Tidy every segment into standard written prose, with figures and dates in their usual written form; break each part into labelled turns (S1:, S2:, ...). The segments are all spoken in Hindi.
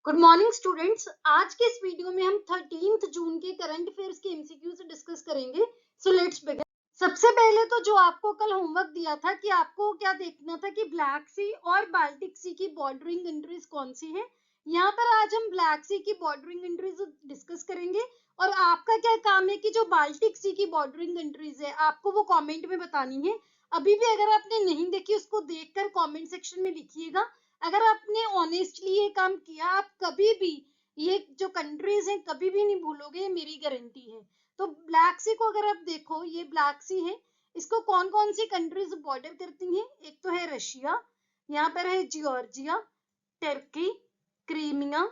S1: Good morning students. आज के इस वीडियो में हम 13 जून के करंट अफेयर्स के एमसीक्यू से डिस्कस करेंगे। So let's begin. सबसे पहले तो जो आपको कल होमवर्क दिया था कि आपको क्या देखना था कि ब्लैक सी और बाल्टिक सी की बॉर्डरिंग कंट्रीज कौन सी हैं। यहाँ पर आज हम ब्लैक सी की बॉर्डरिंग कंट्रीज डिस्कस करेंगे और आपका क्या काम है कि जो बाल्टिक सी की बॉर्डरिंग कंट्रीज है आपको वो कॉमेंट में बतानी है। अभी भी अगर आपने नहीं देखी उसको देखकर कॉमेंट सेक्शन में लिखिएगा। अगर आपने ऑनेस्टली ये काम किया आप कभी भी ये जो कंट्रीज हैं कभी भी नहीं भूलोगे, मेरी गारंटी है। तो ब्लैक सी को अगर आप देखो, ये ब्लैक सी है, इसको कौन कौन सी कंट्रीज बॉर्डर करती हैं। एक तो है रशिया, यहाँ पर है Georgia, Turkey, Crimea,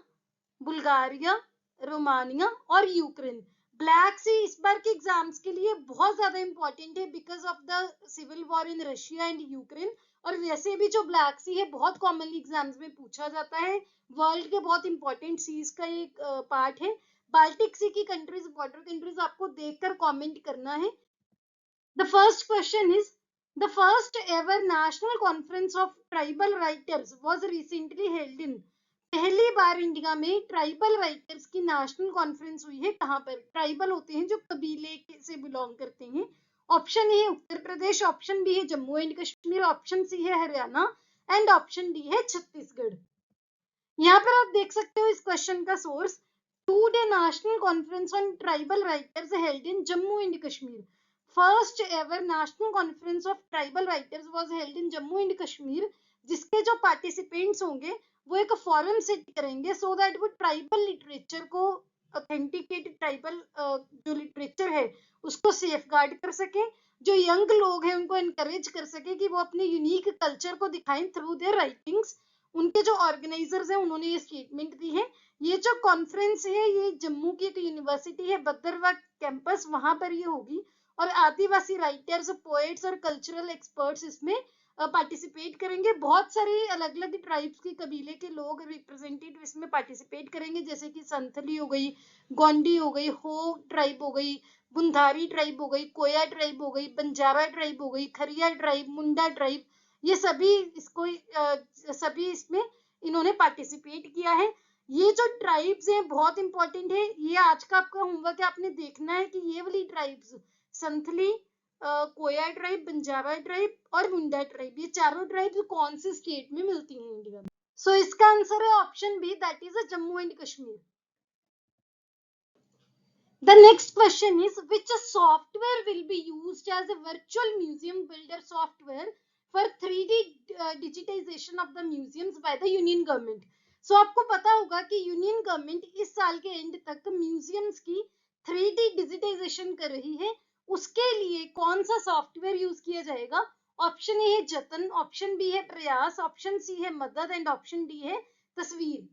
S1: Bulgaria, Romania और यूक्रेन। ब्लैक सी इस बार के एग्जाम्स के लिए बहुत ज्यादा इंपॉर्टेंट है because of the civil war in Russia and Ukraine. और वैसे भी जो ब्लैक सी है बहुत कॉमनली एग्जाम्स में पूछा जाता है, वर्ल्ड के बहुत इंपॉर्टेंट सीज का एक पार्ट है। बाल्टिक सी की कंट्रीज, बॉर्डर कंट्रीज आपको देखकर कमेंट करना है। The first question is, the first ever national conference of tribal writers was recently held in। पहली बार इंडिया में ट्राइबल राइटर्स की नेशनल कॉन्फ्रेंस हुई है। कहाँ पर? ट्राइबल होते हैं जो कबीले से बिलोंग करते हैं। ऑप्शन ए है उत्तर प्रदेश, ऑप्शन बी है Jammu and Kashmir, option C है हरियाणा एंड ऑप्शन डी है छत्तीसगढ़। यहाँ पर आप देख सकते हो इस क्वेश्चन का source, 2-day national conference on tribal writers held in Jammu and Kashmir। First ever national conference of tribal writers was held in Jammu and Kashmir, जिसके जो पार्टिसिपेंट्स होंगे वो एक फोरम सेट करेंगे सो दैट वो ट्राइबल लिटरेचर को ऑथेंटिकेट, ट्राइबल जो लिटरेचर है उसको सेफ गार्ड कर सके, जो यंग लोग हैं उनको एनकरेज कर सके कि वो अपने यूनिक कल्चर को दिखाएं थ्रू देयर राइटिंग्स। उनके जो ऑर्गेनाइजर्स हैं उन्होंने ये स्टेटमेंट दी है। ये जो कॉन्फ्रेंस है ये जम्मू की एक यूनिवर्सिटी है, भद्रवा कैंपस, वहां पर ये होगी और आदिवासी राइटर्स, पोएट्स और कल्चरल एक्सपर्ट्स इसमें पार्टिसिपेट करेंगे। बहुत सारे अलग अलग ट्राइब्स के कबीले के लोग रिप्रेजेंटेटिव इसमें पार्टिसिपेट करेंगे, जैसे कि संथली हो गई, गोंडी हो गई, हो ट्राइब हो गई, बुंधारी ट्राइब हो गई, कोया ट्राइब हो गई, बंजारा ट्राइब हो गई, खरिया ट्राइब, मुंडा ट्राइब, ये सभी सभी इसमें इन्होंने पार्टिसिपेट किया है। ये जो ट्राइब्स हैं बहुत इंपॉर्टेंट है, ये आज का आपका होमवर्क है, आपने देखना है कि ये वाली ट्राइब्स संथली, कोया ट्राइब, बंजारा ट्राइब और मुंडा ट्राइब, ये चारों ट्राइब्स कौन से स्टेट में मिलती हैं इंडिया में। सो इसका आंसर है option B, that is Jammu and Kashmir. The next question is, which software will be used as a virtual museum builder software for 3D digitization of the museums by the union government। So आपको पता होगा कि यूनियन गवर्नमेंट इस साल के एंड तक म्यूजियम्स की 3D डिजिटाइजेशन कर रही है। उसके लिए कौन सा सॉफ्टवेयर यूज किया जाएगा? ऑप्शन ए है जतन, ऑप्शन बी है प्रयास, ऑप्शन सी है मदद एंड ऑप्शन डी है तस्वीर।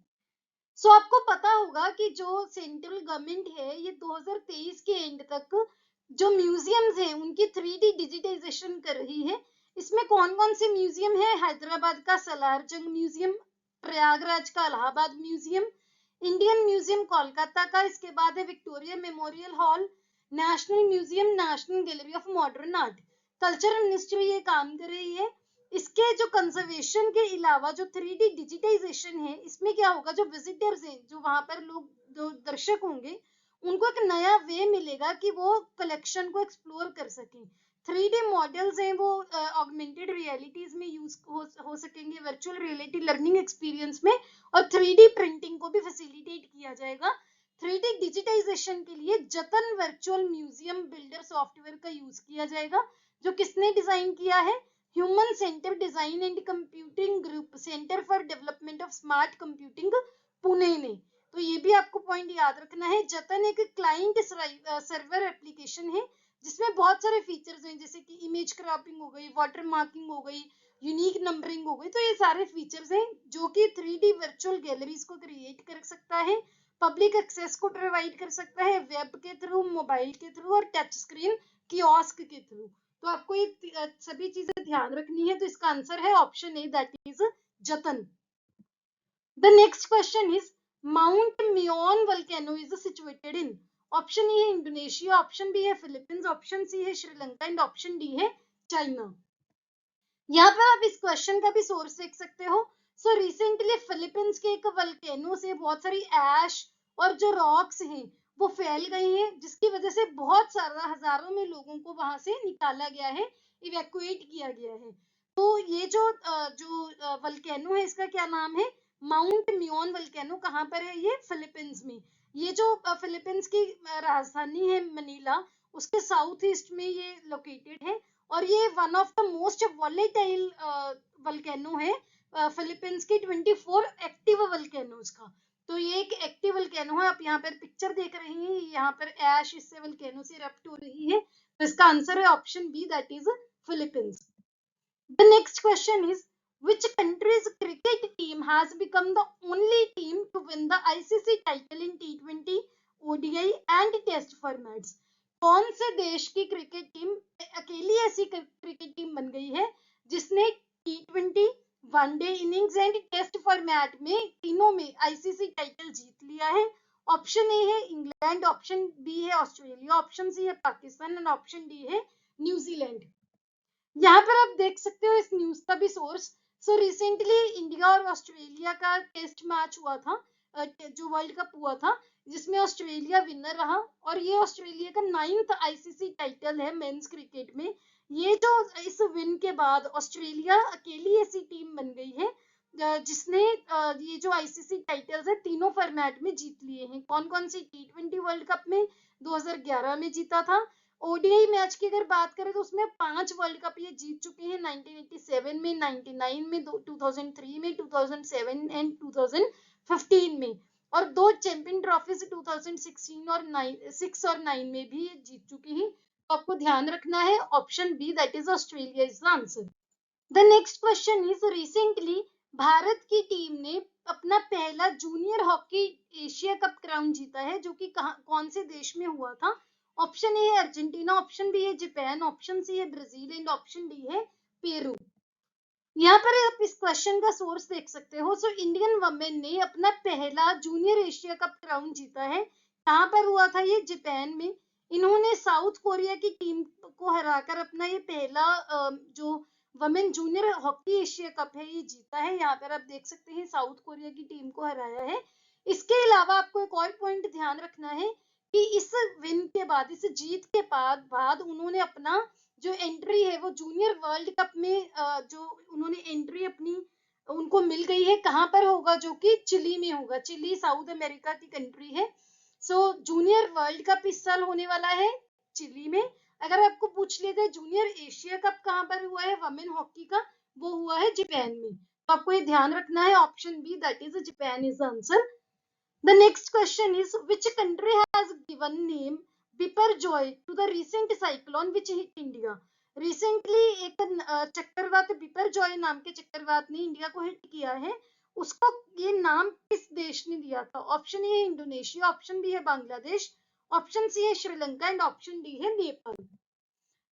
S1: सो आपको पता होगा कि जो सेंट्रल गवर्नमेंट है ये 2023 के एंड तक जो म्यूजियम्स हैं उनकी 3D डिजिटाइजेशन कर रही है। इसमें कौन कौन से म्यूजियम है? हैदराबाद का सलारजंग म्यूजियम, प्रयागराज का Allahabad museum, Indian museum Kolkata का, इसके बाद है Victoria memorial hall, national museum, national gallery of modern art. Cultural ministry ये काम कर रही है। इसके जो कंजर्वेशन के अलावा जो 3D डिजिटाइजेशन है, इसमें क्या होगा, जो विजिटर्स हैं, जो वहां पर लोग, जो दर्शक होंगे, उनको एक नया वे मिलेगा कि वो कलेक्शन को एक्सप्लोर कर सकें। 3D मॉडल्स हैं वो ऑगमेंटेड रियलिटीज में यूज हो सकेंगे, वर्चुअल रियलिटी लर्निंग एक्सपीरियंस में, और 3D प्रिंटिंग को भी फैसिलिटेट किया जाएगा। 3D डिजिटाइजेशन के लिए जतन वर्चुअल म्यूजियम बिल्डर सॉफ्टवेयर का यूज किया जाएगा, जो किसने डिजाइन किया है? Human centre design and computing group, centre for development of smart computing, Pune ने। तो ये भी आपको पॉइंट याद रखना है। जतन एक क्लाइंट सर्वर एप्लीकेशन है जिसमें बहुत सारे फीचर्स हैं, जैसे कि इमेज क्रॉपिंग हो गई, वाटर मार्किंग हो गई, यूनिक नंबरिंग हो गई। तो ये सारे फीचर्स हैं जो कि 3D वर्चुअल गैलरीज को क्रिएट कर सकता है, पब्लिक एक्सेस को प्रोवाइड कर सकता है, वेब के थ्रू, मोबाइल के थ्रू और टच स्क्रीन कियोस्क के थ्रू। तो आपको ये सभी चीजें ध्यान रखनी है। तो इसका आंसर है ऑप्शन ए, दैट इज जतन। The next question is, mount Mayon volcano is situated in. Option A है इंडोनेशिया, ऑप्शन बी है फिलीपींस, ऑप्शन सी है श्रीलंका एंड ऑप्शन डी है चाइना। यहाँ पर आप इस क्वेश्चन का भी सोर्स देख सकते हो। सो रिसेंटली फिलीपींस के एक वल्केनो से बहुत सारी ऐश और जो रॉक्स हैं वो फैल गई हैं, जिसकी वजह से बहुत सारा हजारों में लोगों को वहां से निकाला गया है, इवैक्यूएट किया गया है। तो ये जो वल्केनो है इसका क्या नाम है, माउंट मियोन वल्केनो। कहाँ पर है ये, फिलीपींस में। ये जो फिलीपींस की राजधानी है मनीला, उसके साउथ ईस्ट में ये लोकेटेड है, और ये one of the most volatile volcano है फिलीपींस की 24 एक्टिव वल्केनोज का। तो ये एक एक्टिव वल्केनो है, आप यहाँ पर पिक्चर देख रहे हैं, यहाँ पर ऐश इससे वल्केनो से इरप्ट हो रही है। तो इसका आंसर है option B, that is Philippines. The next question is, which country's cricket team has become the only team to win the ICC title in T20, ODI and Test formats? कौन से देश की क्रिकेट टीम अकेली ऐसी क्रिकेट टीम बन गई है जिसने T20, one day innings and test format में तीनों में आईसीसी टाइटल जीत लिया है? ऑप्शन ए है इंग्लैंड, ऑप्शन बी है ऑस्ट्रेलिया, ऑप्शन सी है पाकिस्तान एंड ऑप्शन डी है न्यूजीलैंड। यहाँ पर आप देख सकते हो इस न्यूज का भी सोर्स। सो रिसेंटली इंडिया और ऑस्ट्रेलिया का टेस्ट मैच हुआ था, जो वर्ल्ड कप हुआ था, जिसमें ऑस्ट्रेलिया विनर रहा, और ये ऑस्ट्रेलिया का 9th आईसीसी टाइटल है मेंस क्रिकेट में। ये जो इस विन के बाद ऑस्ट्रेलिया अकेली ऐसी टीम बन गई है जिसने ये जो आईसीसी टाइटल्स है तीनों फॉर्मेट में जीत लिए हैं। कौन कौन सी, T20 वर्ल्ड कप में 2011 में जीता था, ओडीआई मैच की अगर बात करें तो उसमें 5 वर्ल्ड कप ये जीत चुके हैं, 1987 में, 99 में, 2003 में, 2007 एंड 2015 में, और 2 चैंपियन ट्रॉफीज 2016 और 6 और 9 में भी ये जीत चुकी हैं। तो आपको ध्यान रखना है option B, that is Australia is the answer. The next question is, recently Bharat की टीम ने अपना पहला junior hockey Asia cup crown जीता है, जो कि कौन से देश में हुआ था? ऑप्शन ए है अर्जेंटीना, ऑप्शन बी है जापान, ऑप्शन सी है ब्राजील एंड ऑप्शन डी है पेरू। यहाँ पर आप इस क्वेश्चन का सोर्स देख सकते हो। सो इंडियन वमेन ने अपना पहला जूनियर एशिया कप क्राउन जीता है। कहाँ पर हुआ था ये, जापान में। इन्होंने साउथ कोरिया की टीम को हराकर अपना ये पहला जो women junior hockey Asia cup है ये जीता है। यहाँ पर आप देख सकते हैं साउथ कोरिया की टीम को हराया है। इसके अलावा आपको एक और पॉइंट ध्यान रखना है कि इस विन के बाद, इस जीत के बाद उन्होंने अपना जो एंट्री है वो जूनियर वर्ल्ड कप में जो उन्होंने एंट्री अपनी उनको मिल गई है, कहाँ पर होगा, जो कि चिली में होगा। चिली साउथ अमेरिका की कंट्री है। सो जूनियर वर्ल्ड कप इस साल होने वाला है चिली में। अगर आपको पूछ लिया जाए जूनियर एशिया कप कहाँ पर हुआ है वमेन हॉकी का, वो हुआ है जापान में। तो आपको ये ध्यान रखना है, option B, that is Japan is the answer. The next question is, which country has given name Biparjoy to the recent cyclone which hit India? Recently एक चक्रवात बिपरजॉय नाम के चक्रवात ने इंडिया को हिट किया है। उसको ये नाम किस देश ने दिया था? ऑप्शन ए है इंडोनेशिया, ऑप्शन बी है बांग्लादेश, ऑप्शन सी है श्रीलंका एंड ऑप्शन डी है नेपाल।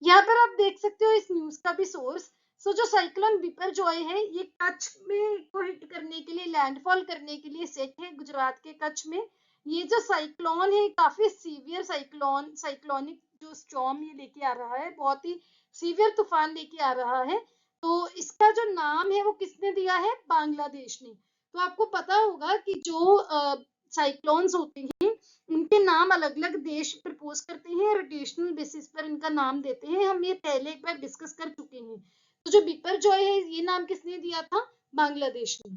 S1: यहाँ पर आप देख सकते हो इस न्यूज का भी सोर्स। सो जो साइक्लोन बिपरजॉय है ये कच्छ में को हिट करने के लिए, लैंडफॉल करने के लिए सेट है गुजरात के कच्छ में। ये जो साइक्लोन है काफी सीवियर साइक्लोनिक जो स्टॉर्म ये लेके आ रहा है, बहुत ही सीवियर तूफान लेके आ रहा है। तो इसका जो नाम है वो किसने दिया है? बांग्लादेश ने। तो आपको पता होगा कि जो साइक्लोन्स होते हैं उनके नाम अलग अलग देश प्रपोज करते हैं, रोटेशनल बेसिस पर इनका नाम देते हैं। हम ये पहले एक बार डिस्कस कर चुके हैं। तो जो बिपरजॉय है ये नाम किसने दिया था? बांग्लादेश ने।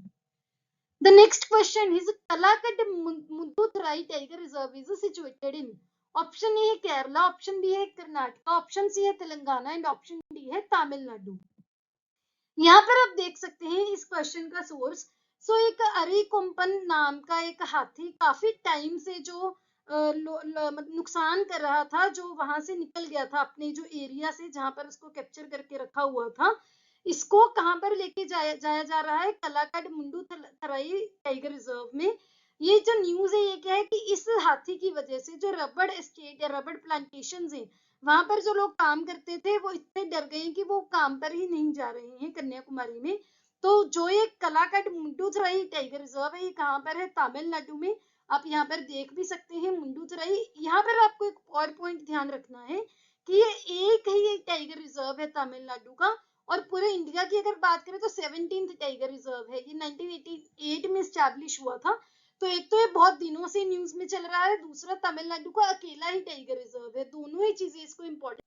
S1: The next question is, Kalakad Mundanthurai tiger reserve is situated in? Option A है केरला, ऑप्शन बी है कर्नाटका, ऑप्शन सी है तेलंगाना एंड ऑप्शन डी है तमिलनाडु। यहाँ पर आप देख सकते हैं इस क्वेश्चन का सोर्स। सो एक अरिकोम्पन नाम का एक हाथी काफी टाइम से जो नुकसान कर रहा था, जो वहां से निकल गया था अपने जो एरिया से जहां पर उसको कैप्चर करके रखा हुआ था, इसको कहां पर लेके जाया जा रहा है? कलाकट मुंडूथराई टाइगर रिजर्व में। ये जो न्यूज है ये क्या है कि इस हाथी की वजह से जो रबड़ एस्टेट या रबड़ प्लांटेशन है वहां पर जो लोग काम करते थे वो इतने डर गए कि वो काम पर ही नहीं जा रहे हैं कन्याकुमारी में। तो जो ये कलाकट मुंडूथराई टाइगर रिजर्व है ये कहाँ पर है? तमिलनाडु में। आप यहाँ पर देख भी सकते हैं मुंडूथराई। यहाँ पर आपको एक और पॉइंट ध्यान रखना है कि ये एक ही टाइगर रिजर्व है तमिलनाडु का, और पूरे इंडिया की अगर बात करें तो 17th टाइगर रिजर्व है। ये 1988 में स्टैब्लिश हुआ था। तो एक तो ये बहुत दिनों से न्यूज में चल रहा है, दूसरा तमिलनाडु का अकेला ही टाइगर रिजर्व है। दोनों ही चीजें इसको important.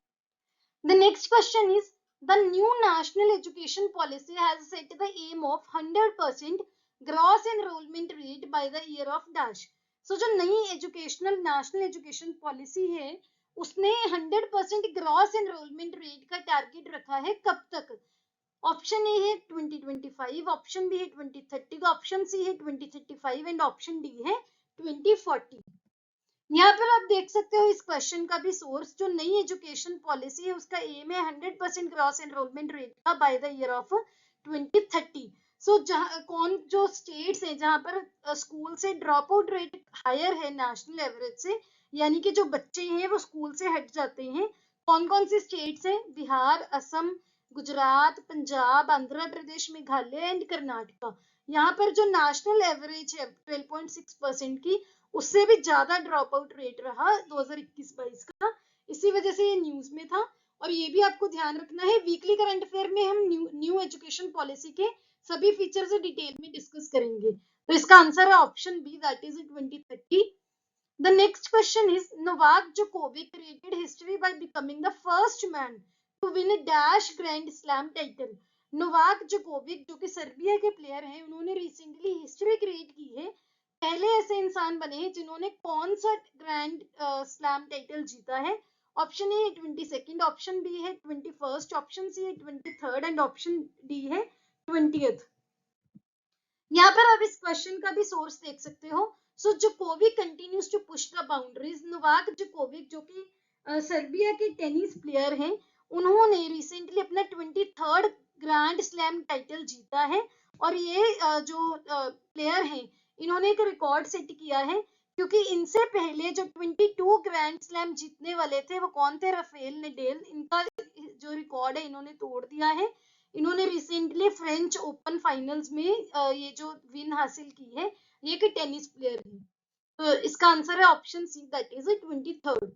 S1: The next question is, the new national education policy has set the aim of 100% gross enrollment rate by the year of dash. So जो नई नेशनल एजुकेशन पॉलिसी है उसने 100% ग्रॉस एनरोलमेंट रेट का टारगेट रखा है। कब तक? ऑप्शन ए है 2025, ऑप्शन बी है 2030, ऑप्शन सी है 2035 एंड ऑप्शन डी है 2040। यहाँ पर आप देख सकते हो इस क्वेश्चन का भी सोर्स, जो नई एजुकेशन पॉलिसी है उसका एम है 100% ग्रॉस एनरोलमेंट रेट का बाय द ईयर ऑफ 2030। सो कौन जो स्टेट्स हैं जहां पर स्कूल से ड्रॉप आउट रेट हायर है नेशनल एवरेज से, यानी कि जो बच्चे हैं वो स्कूल से हट जाते हैं, कौन कौन सी स्टेट्स हैं? बिहार, असम, गुजरात, पंजाब, आंध्र प्रदेश, मेघालय एंड कर्नाटका। यहाँ पर जो नेशनल एवरेज है 12.6% की, उससे भी ज्यादा ड्रॉप आउट रेट रहा 2021-22 का। इसी वजह से ये न्यूज में था। और ये भी आपको ध्यान रखना है, वीकली करंट अफेयर में हम न्यू एजुकेशन पॉलिसी के सभी फीचर से डिटेल में डिस्कस करेंगे। तो इसका आंसर है option B, that is 2030। The next question is, Novak Djokovic created history by becoming the first man to win a dash Grand Slam title. Novak Djokovic जो कि सर्बिया के प्लेयर हैं, उन्होंने रिसेंटली हिस्ट्री क्रिएट की है। पहले ऐसे इंसान बने हैं जिन्होंने कौन सा ग्रैंड स्लैम टाइटल जीता है? ऑप्शन ए 22nd, ऑप्शन बी है 21st, ऑप्शन सी है 23rd एंड ऑप्शन डी है 20th। यहाँ पर आप इस क्वेश्चन का भी सोर्स देख सकते हो। So Djokovic continues to push the boundaries. Novak Djokovic जो कि सर्बिया के टेनिस प्लेयर हैं, उन्होंने रिसेंटली अपना 23rd ग्रैंड स्लैम टाइटल जीता है। और ये जो प्लेयर हैं, इन्होंने एक रिकॉर्ड सेट किया है, क्योंकि इनसे पहले जो 22 ग्रैंड स्लैम जीतने वाले थे वो कौन थे? Rafael Nadal. इनका जो रिकॉर्ड है इन्होंने तोड़ दिया है। इन्होंने रिसेंटली फ्रेंच ओपन फाइनल्स में ये जो विन हासिल की है, ये कि टेनिस प्लेयर है। तो इसका आंसर है option C, that is 23rd।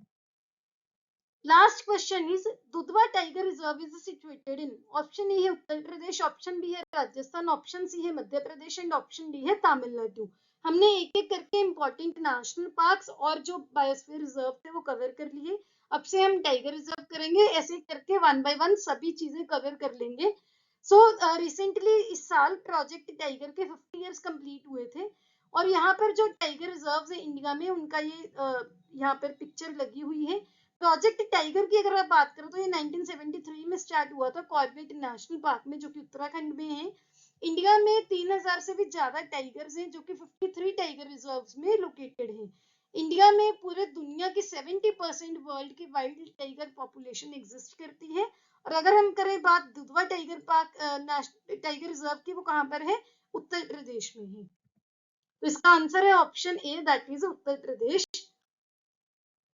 S1: Last question is, Dudhwa tiger reserve is situated in. Option A है उत्तर प्रदेश, ऑप्शन बी है राजस्थान, ऑप्शन सी है Madhya Pradesh and option D है तमिलनाडु। हमने एक एक करके इंपॉर्टेंट नेशनल पार्क्स और जो बायोस्फीयर रिजर्व थे वो कवर कर लिए। अब से हम टाइगर रिजर्व करेंगे, ऐसे करके 1 by 1 सभी चीजें कवर कर लेंगे। सो रिसेंटली इस साल प्रोजेक्ट टाइगर के 50 इयर्स कंप्लीट हुए थे। और यहाँ पर जो टाइगर रिजर्व है इंडिया में, उनका ये यहाँ पर पिक्चर लगी हुई है। प्रोजेक्ट टाइगर की अगर आप बात करें तो ये 1973 में स्टार्ट हुआ था कॉर्बेट नेशनल पार्क में, जो कि उत्तराखंड में है। इंडिया में 3000 से भी ज्यादा टाइगर्स हैं, जो कि 53 टाइगर रिजर्व्स में लोकेटेड हैं। इंडिया में पूरे दुनिया की 70% वर्ल्ड की वाइल्ड टाइगर पॉपुलेशन एग्जिस्ट करती है। और अगर हम करें बात Dudhwa tiger park tiger reserve की, वो कहाँ पर है? उत्तर प्रदेश में है। तो इसका आंसर है option A, that is Uttar Pradesh.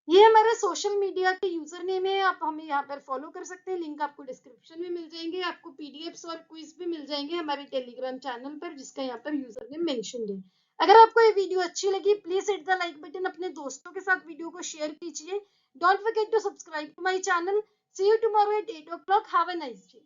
S1: ये हमारे सोशल मीडिया के यूजर नेम है, आप हमें यहाँ पर फॉलो कर सकते हैं, लिंक आपको डिस्क्रिप्शन में मिल जाएंगे। आपको पीडीएफ्स और क्विज भी मिल जाएंगे हमारे टेलीग्राम चैनल पर, जिसका यहाँ पर यूजर नेम मेंशन है। अगर आपको ये वीडियो अच्छी लगी, please hit the like button, अपने दोस्तों के साथ वीडियो को शेयर कीजिए। Don't forget to subscribe to my channel. See you tomorrow at 8 o'clock। Have a nice day.